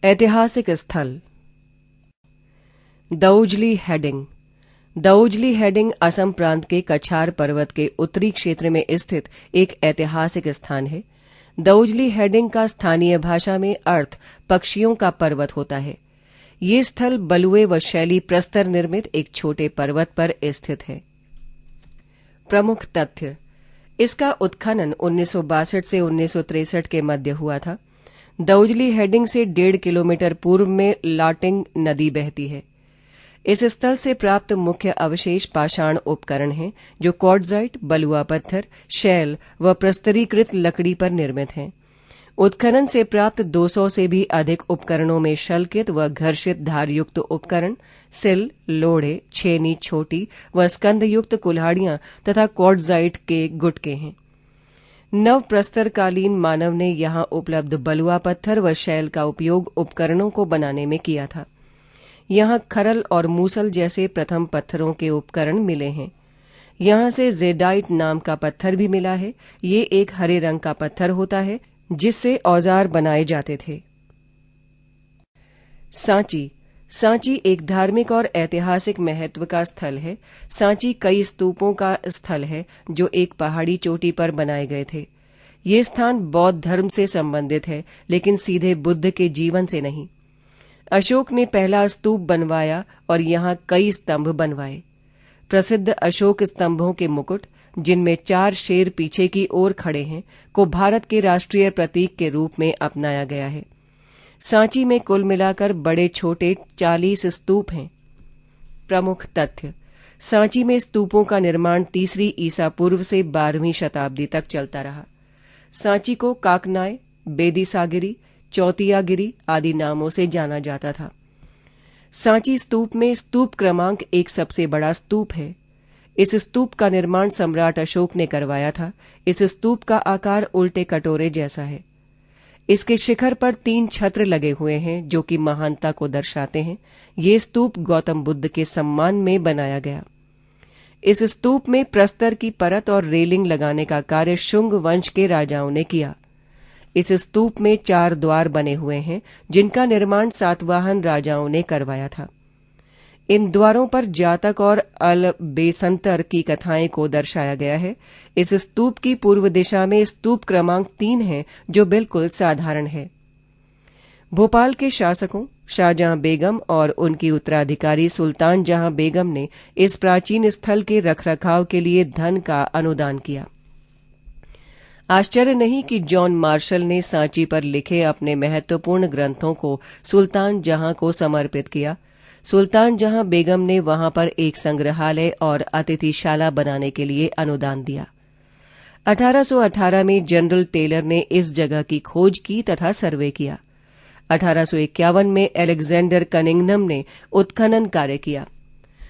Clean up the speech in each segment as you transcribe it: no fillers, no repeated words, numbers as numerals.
ऐतिहासिक स्थल दौजली heading. दौजली heading Assam प्रांत के कछार पर्वत के उत्तरी क्षेत्र में स्थित एक ऐतिहासिक स्थान है। दौजली हेडिंग का स्थानीय भाषा में अर्थ पक्षियों का पर्वत होता है। ये स्थल बलुए व शैली प्रस्तर निर्मित एक छोटे पर्वत पर स्थित है। प्रमुख तथ्य: इसका उत्खनन 1962 से 1963 के मध्य हुआ था। दौजली हेडिंग से 1.5 किलोमीटर पूर्व में लाटिंग नदी बहती है। इस स्थल से प्राप्त मुख्य अवशेष पाषाण उपकरण हैं, जो क्वार्ट्जाइट, बलुआ पत्थर, शैल व प्रस्तरीकृत लकड़ी पर निर्मित हैं। उत्खनन से प्राप्त 200 से भी अधिक उपकरणों में शल्कित व घर्षित धारयुक्त उपकरण, सिल, लोढ़े, छेनी, छोटी व स्कंदयुक्त कुल्हाड़ियां तथा क्वार्ट्जाइट के गुटके हैं। नव प्रस्तरकालीन मानव ने यहां उपलब्ध बलुआ पत्थर व शैल का उपयोग उपकरणों को बनाने में किया था। यहां खरल और मूसल जैसे प्रथम पत्थरों के उपकरण मिले हैं। यहां से जेडाइट नाम का पत्थर भी मिला है। ये एक हरे रंग का पत्थर होता है जिससे औजार बनाए जाते थे। सांची। सांची एक धार्मिक और ऐतिहासिक महत्व का स्थल है। सांची कई स्तूपों का स्थल है जो एक पहाड़ी चोटी पर बनाए गए थे। ये स्थान बौद्ध धर्म से संबंधित है, लेकिन सीधे बुद्ध के जीवन से नहीं। अशोक ने पहला स्तूप बनवाया और यहां कई स्तंभ बनवाए। प्रसिद्ध अशोक स्तंभों के मुकुट, जिनमें 4 शेर पीछे की ओर खड़े हैं, को भारत के राष्ट्रीय प्रतीक के रूप में अपनाया गया है। सांची में कुल मिलाकर बड़े छोटे 40 स्तूप हैं। प्रमुख तथ्य: सांची में स्तूपों का निर्माण 3री ईसा पूर्व से 12वीं शताब्दी तक चलता रहा। सांची को काकनाय, बेदिसागिरी, चौतियागिरी आदि नामों से जाना जाता था। सांची स्तूप में स्तूप क्रमांक एक सबसे बड़ा स्तूप है। इस स्तूप का निर्माण सम्राट अशोक ने करवाया था। इस स्तूप का आकार उल्टे कटोरे जैसा है। इसके शिखर पर 3 छत्र लगे हुए हैं जो कि महानता को दर्शाते हैं। ये स्तूप गौतम बुद्ध के सम्मान में बनाया गया। इस स्तूप में प्रस्तर की परत और रेलिंग लगाने का कार्य शुंग वंश के राजाओं ने किया। इस स्तूप में 4 द्वार बने हुए हैं जिनका निर्माण सातवाहन राजाओं ने करवाया था। इन द्वारों पर जातक और अल बेसंतर की कथाएं को दर्शाया गया है। इस स्तूप की पूर्व दिशा में स्तूप क्रमांक 3 है जो बिल्कुल साधारण है। भोपाल के शासकों शाहजहां बेगम और उनकी उत्तराधिकारी सुल्तान जहां बेगम ने इस प्राचीन स्थल के रखरखाव के लिए धन का अनुदान किया। आश्चर्य नहीं कि जॉन मार्शल ने सांची पर लिखे अपने महत्वपूर्ण ग्रंथों को सुल्तान जहां को समर्पित किया। सुल्तान जहां बेगम ने वहां पर एक संग्रहालय और अतिथिशाला बनाने के लिए अनुदान दिया। 1818 में जनरल टेलर ने इस जगह की खोज की तथा सर्वे किया। 1851 में अलेक्जेंडर कनिंघम ने उत्खनन कार्य किया।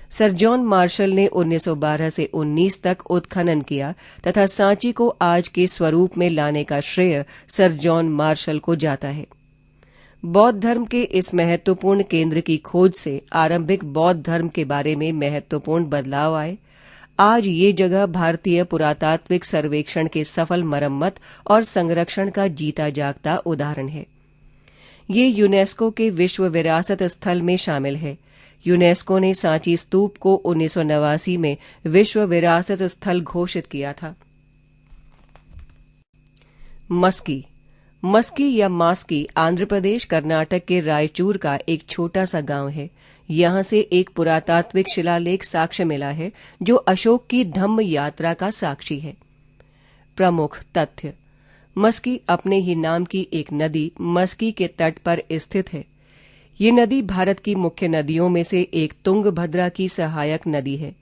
सर जॉन मार्शल ने 1912 से 19 तक उत्खनन किया तथा सांची को आज के स्वरूप में लाने का श्रेय सर जॉन मार्शल को जाता है। बौद्ध धर्म के इस महत्वपूर्ण केंद्र की खोज से आरंभिक बौद्ध धर्म के बारे में महत्वपूर्ण बदलाव आए। आज ये जगह भारतीय पुरातात्विक सर्वेक्षण के सफल मरम्मत और संरक्षण का जीता जागता उदाहरण है। ये यूनेस्को के विश्व विरासत स्थल में शामिल है। यूनेस्को ने सांची स्तूप को 1989 में विश्व विरासत स्थल घोषित किया था। मस्की। मस्की या मास्की आंध्र प्रदेश, कर्नाटक के रायचूर का एक छोटा सा गांव है। यहां से एक पुरातात्विक शिलालेख साक्ष्य मिला है जो अशोक की धम्म यात्रा का साक्षी है। प्रमुख तथ्य: मस्की अपने ही नाम की एक नदी मस्की के तट पर स्थित है। ये नदी भारत की मुख्य नदियों में से एक तुंगभद्रा की सहायक नदी है।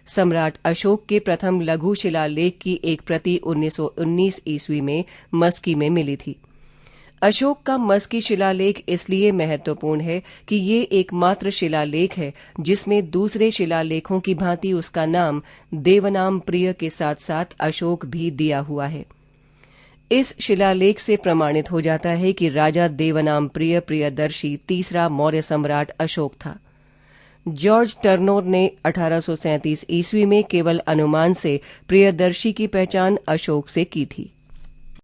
सम्राट अशोक के प्रथम लघु शिलालेख की एक प्रति 1919 ईस्वी में मस्की में मिली थी। अशोक का मस्की शिलालेख इसलिए महत्वपूर्ण है कि ये एकमात्र शिलालेख है जिसमें दूसरे शिलालेखों की भांति उसका नाम देवनाम प्रिय के साथ साथ अशोक भी दिया हुआ है। इस शिलालेख से प्रमाणित हो जाता है कि राजा देवनाम प्रिय प्रियदर्शी तीसरा मौर्य सम्राट अशोक था। जॉर्ज टर्नोर ने 1837 ईस्वी में केवल अनुमान से प्रियदर्शी की पहचान अशोक से की थी।